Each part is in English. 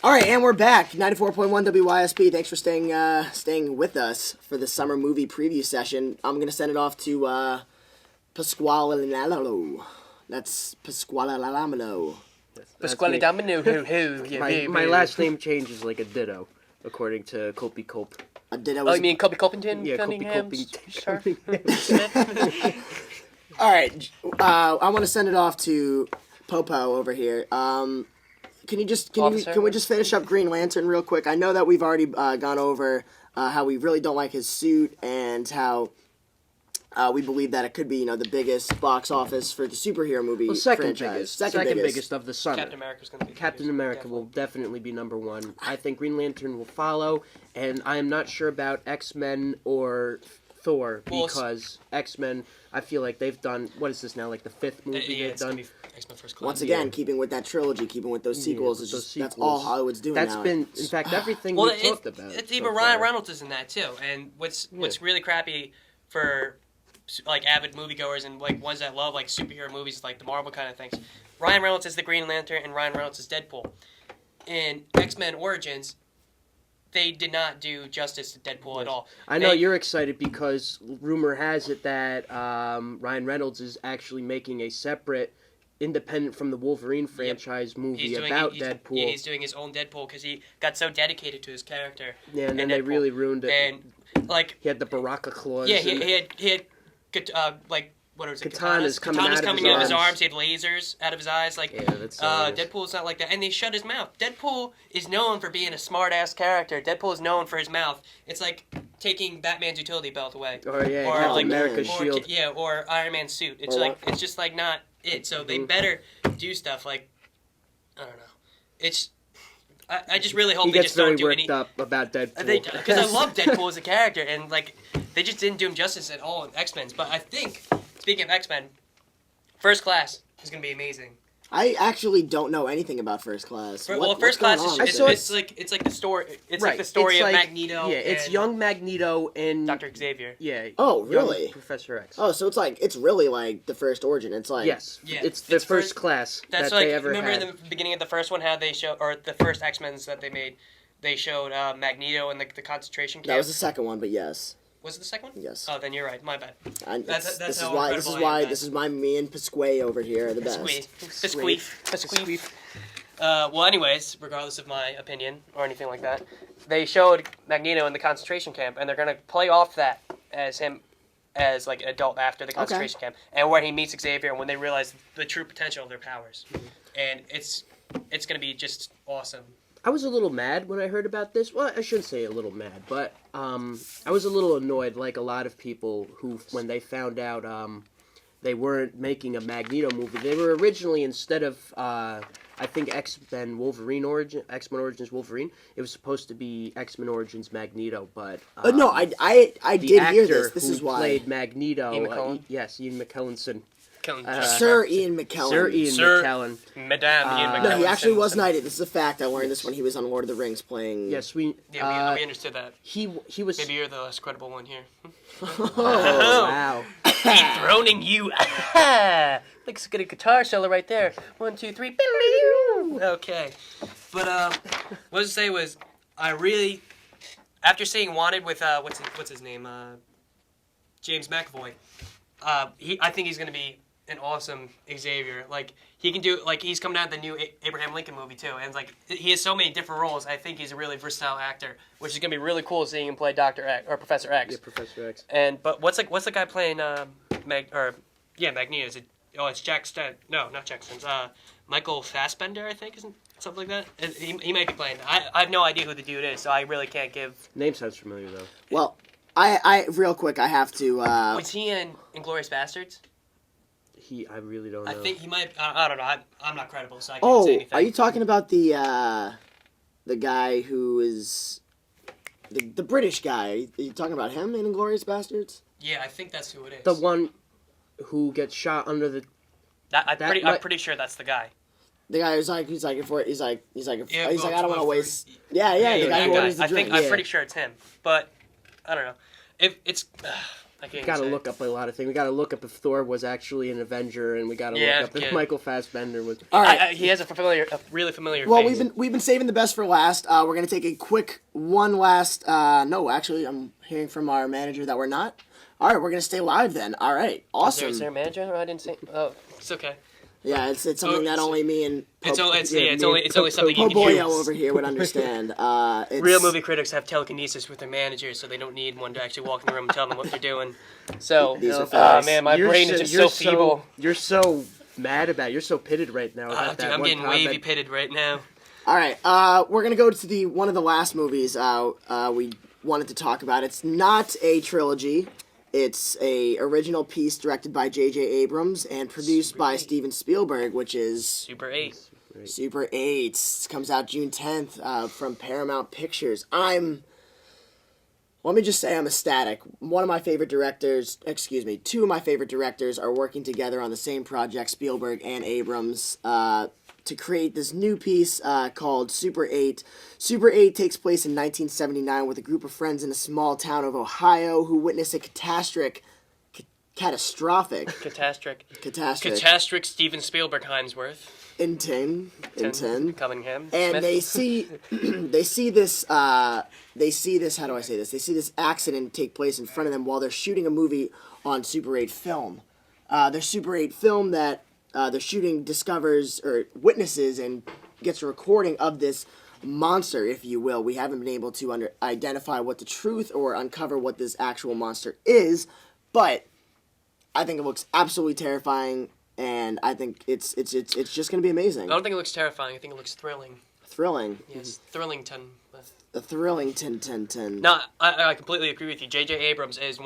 All right, and we're back. 94.1 WYSP. Thanks for staying with us for the summer movie preview session. I'm going to send it off to Pasquale Lalalo. That's Pasquale Lalamino. Pasquale Domino. My last name changes like a ditto, according to Colby Culp. A ditto. Oh, you mean Colby Colpington? Yeah, Cunningham? Colby All right, I want to send it off to Popo over here. Can we just finish up Green Lantern real quick? I know that we've already gone over how we really don't like his suit and how we believe that it could be the biggest box office for the superhero movie franchise. Second biggest of the summer. Captain America's going to be Captain America will definitely be number one. I think Green Lantern will follow, and I am not sure about X-Men or Thor because X-Men, I feel like they've done, what is this now, like the fifth movie they've done? X-Men First Class. Once again, keeping with that trilogy, keeping with those sequels, that's all Hollywood's doing now. That's been, in fact, everything we talked about. It's even Ryan Reynolds is in that too, and what's really crappy for like avid moviegoers and like ones that love like superhero movies, like the Marvel kind of things. Ryan Reynolds is the Green Lantern, and Ryan Reynolds is Deadpool. In X-Men Origins, they did not do justice to Deadpool at all. I know you're excited because rumor has it that Ryan Reynolds is actually making a separate, independent from the Wolverine franchise movie about Deadpool. Yeah, he's doing his own Deadpool because he got so dedicated to his character. Yeah, and then they really ruined it. And like he had the Baraka claws. Yeah, he had like. What was it? Katanas coming out of his arms. He had lasers out of his eyes. Like, that's Deadpool's not like that. And they shut his mouth. Deadpool is known for being a smart-ass character. Deadpool is known for his mouth. It's like taking Batman's utility belt away. Or like America's shield. Yeah, or Iron Man's suit. It's just like not it. So they better do stuff like, I don't know. I just really hope they just don't do any. He gets very worked up about Deadpool. Because I love Deadpool as a character, and like they just didn't do him justice at all in X-Men. But I think, speaking of X-Men, First Class is gonna be amazing. I actually don't know anything about First Class. First Class is it's like the story. It's like the story of Magneto. Yeah, it's young Magneto and Dr. Xavier. Yeah. Oh, really? Professor X. Oh, so it's really like the first origin. It's like it's the first class that they ever had. Remember in the beginning of the first one how they show, or the first X-Men's that they made, they showed Magneto in the concentration camp. That was the second one, but yes. Was it the second one? Yes. Oh, then you're right. My bad. This is why me and Pasquale over here are the best. Pasquale. Well, anyways, regardless of my opinion or anything like that, they showed Magneto in the concentration camp, and they're gonna play off that as him as like an adult after the concentration camp, and where he meets Xavier, and when they realize the true potential of their powers, and it's gonna be just awesome. I was a little mad when I heard about this. Well, I shouldn't say a little mad, but I was a little annoyed, like a lot of people who, when they found out they weren't making a Magneto movie. They were originally, instead of, I think, X-Men Origins Wolverine, it was supposed to be X-Men Origins Magneto, but... no, I did hear this. This is why. Played Magneto... Ian McKellen? Yes, Ian McKellen. Sir Ian McKellen. McKellen. Madame Ian McKellen. No, he actually was knighted. This is a fact. I learned this when he was on Lord of the Rings playing... Yes, we understood that. He was... Maybe you're the less credible one here. Oh, wow. Dethroning you. Looks like a guitar solo right there. 1, 2, 3. Okay. But, what I was to say was, I really... After seeing Wanted with, what's his name? James McAvoy. I think he's going to be an awesome Xavier. Like, he can do, like, he's coming out of the new Abraham Lincoln movie, too. And, like, he has so many different roles. I think he's a really versatile actor, which is going to be really cool seeing him play Dr. X, or Professor X. Yeah, Professor X. But what's the guy playing, Magneto? It's Jack Stent. No, not Jack Stent. Michael Fassbender, I think, isn't something like that? He might be playing. I have no idea who the dude is, so I really can't give... Name sounds familiar, though. Well, I real quick, I have to... Was he in Inglourious Bastards? I really don't know. I think he might... I don't know. I'm not credible, so I can't say anything. Are you talking about the guy who is... The British guy? Are you talking about him in Inglourious Bastards? Yeah, I think that's who it is. The one who gets shot under the... I'm pretty sure that's the guy. The guy who's like, I don't want to waste... the guy who orders the drink. I'm pretty sure it's him, but I don't know. If it's... I can't Got to say. look up a lot of things. We got to look up if Thor was actually an Avenger, and we got to Yeah, look up if yeah. Michael Fassbender was. All right. He has a really familiar Well, face. we've been saving the best for last. We're gonna take a quick one last. No, actually, I'm hearing from our manager that we're not. All right, we're gonna stay live then. All right, awesome. Is there a manager? Oh, I didn't say. Oh, it's okay. Yeah, it's something that only me and It's only me- something you can Boyo use. over here would understand. It's, Real movie critics have telekinesis with their managers, so they don't need one to actually walk in the room and tell them what they're doing. So, These are oh facts. man, my brain is just so feeble. You're so mad about. You're so pitted right now. About Dude, that I'm one getting comment. wavy pitted right now. All right, we're gonna go to the one of the last movies we wanted to talk about. It's not a trilogy. It's a original piece directed by J.J. Abrams and produced by Steven Spielberg, which is Super 8. Super 8. It comes out June 10th from Paramount Pictures. Let me just say I'm ecstatic. Two of my favorite directors are working together on the same project, Spielberg and Abrams, to create this new piece called Super 8. Super 8 takes place in 1979 with a group of friends in a small town of Ohio who witness a catastrophic Catastrophic Steven Spielberg Heinsworth. in 10 Cunningham. and Smith. they see this how do I say this? They see this accident take place in front of them while they're shooting a movie on Super 8 film. Their Super 8 film that they're shooting discovers or witnesses and gets a recording of this monster, if you will. We haven't been able to identify what the truth or uncover what this actual monster is, but I think it looks absolutely terrifying, and I think it's just going to be amazing. I don't think it looks terrifying. I think it looks thrilling. Thrilling. Yes, Thrillington. A thrilling 10. No, I completely agree with you. J.J. Abrams is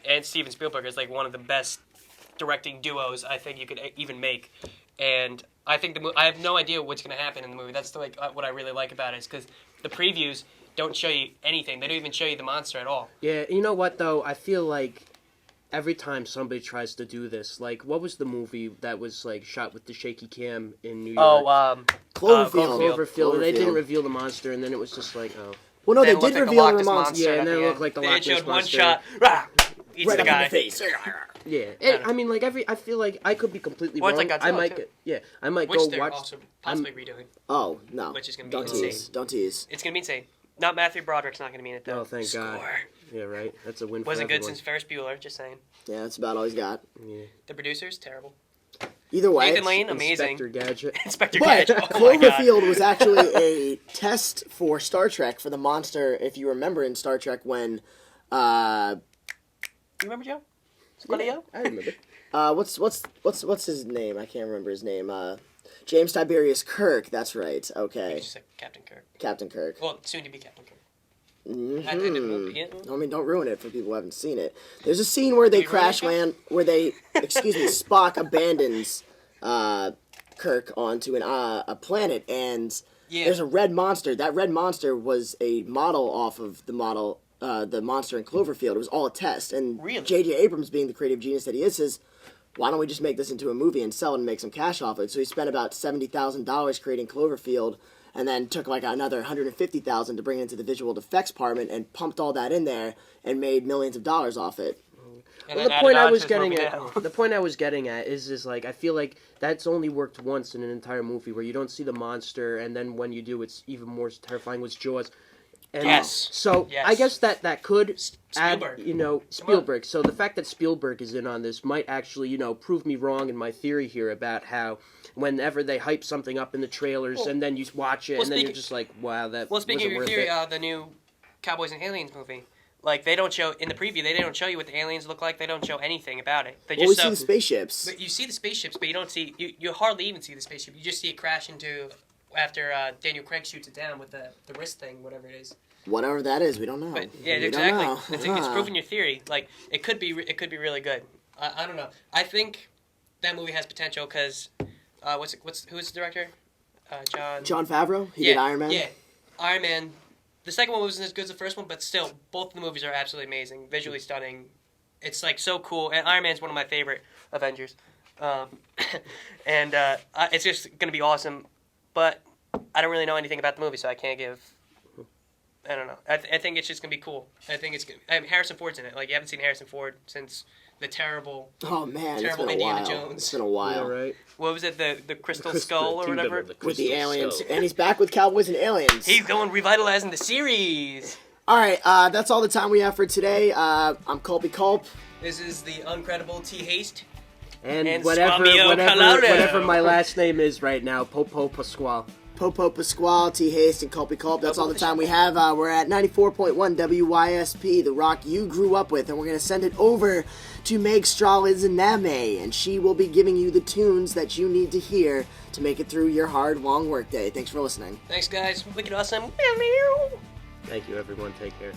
and Steven Spielberg is like one of the best directing duos I think you could even make. And I think I have no idea what's going to happen in the movie. That's what I really like about it, is because the previews don't show you anything. They don't even show you the monster at all. Yeah, you know what though? I feel like every time somebody tries to do this, like what was the movie that was like shot with the shaky cam in New York? Oh, Cloverfield. Cloverfield. And they didn't Cloverfield. reveal the monster, and then it was just like, oh, Well, no, They they look did like the reveal Loch the Ness monster. Monster. yeah, and then it Yeah. looked like the They Loch had showed Ness one monster. shot. Rah! Eats Right the up in guy. the face. Yeah, I mean, like I feel like I could be completely Well, it's wrong. like Godzilla, I might, too. I might Which go they're watch. also possibly redoing. Oh, no. Which is gonna be Don't insane. tease. Don't tease. It's going to be insane. Not Matthew Broderick's not going to be in it, though. Oh, thank God. Score. Yeah, right. That's a win. Wasn't for good everyone. since Ferris Bueller, just saying. Yeah, that's about all he's got. Yeah. The producers, terrible. Either way. Nathan Lane, amazing. Inspector Gadget. Inspector But Gadget, oh my God. Cloverfield was actually a test for Star Trek for the monster. If you remember in Star Trek when, You remember Joe? Squiddy-O? I remember. what's his name? I can't remember his name. James Tiberius Kirk. That's right. Okay, Just like Captain Kirk. Captain Kirk. Well, soon to be Captain Kirk. Mhm. I think it won't be it. I mean, don't ruin it for people who haven't seen it. There's a scene where they Did we ruin it, crash land, where they, Spock abandons Kirk onto a planet, and Yeah. there's a red monster. That red monster was a model off of the monster in Cloverfield. It was all a test, and Really? J.J. Abrams, being the creative genius that he is, says, why don't we just make this into a movie and sell it and make some cash off it? So he spent about $70,000 creating Cloverfield, and then took like another $150,000 to bring it into the visual effects department and pumped all that in there and made millions of dollars off it. And Well, then the point added I on was to his getting movie at, now. the point I was getting at is like I feel like that's only worked once in an entire movie where you don't see the monster, and then when you do, it's even more terrifying with Jaws. And Yes. So Yes. I guess that could Spielberg. add, Spielberg. So the fact that Spielberg is in on this might actually, prove me wrong in my theory here about how whenever they hype something up in the trailers and then you watch it and then you're just like, wow, that Well, speaking of wasn't your worth theory, it. the new Cowboys and Aliens movie, like they don't show in the preview. They don't show you what the aliens look like. They don't show anything about it. They Well, we just see the spaceships. But you see the spaceships, but you don't see you hardly even see the spaceship. You just see it crash into after Daniel Craig shoots it down with the wrist thing, whatever it is. Whatever that is, we don't know. But yeah, We don't exactly. know. It's proving your theory. Like it could be really good. I don't know. I think that movie has potential because who is the director? Jon Favreau? He did Iron Man? Yeah, Iron Man. The second one wasn't as good as the first one, but still, both of the movies are absolutely amazing, visually stunning. It's like so cool, and Iron Man's one of my favorite Avengers, and it's just gonna be awesome. But I don't really know anything about the movie, so I can't give I don't know. I think it's just gonna be cool. I think it's. Harrison Ford's in it. Like you haven't seen Harrison Ford since the terrible. Oh man, terrible it's been a Indiana while. Jones. It's been a while. Yeah, right. What was it? The Crystal Skull or Kingdom whatever. of the With the Crystal aliens, Skull. and he's back with Cowboys and Aliens. He's going revitalizing the series. All right, that's all the time we have for today. I'm Colby Culp. This is the uncredible T Haste. And Swamio Colorado. whatever my last name is right now, Popo Pasquale. Popo Pasquale, T. Haste, and Colby Culp. That's all the time we have. We're at 94.1 WYSP, the rock you grew up with, and we're going to send it over to Meg Straliziname, and she will be giving you the tunes that you need to hear to make it through your hard, long workday. Thanks for listening. Thanks, guys. Wicked awesome. Thank you, everyone. Take care.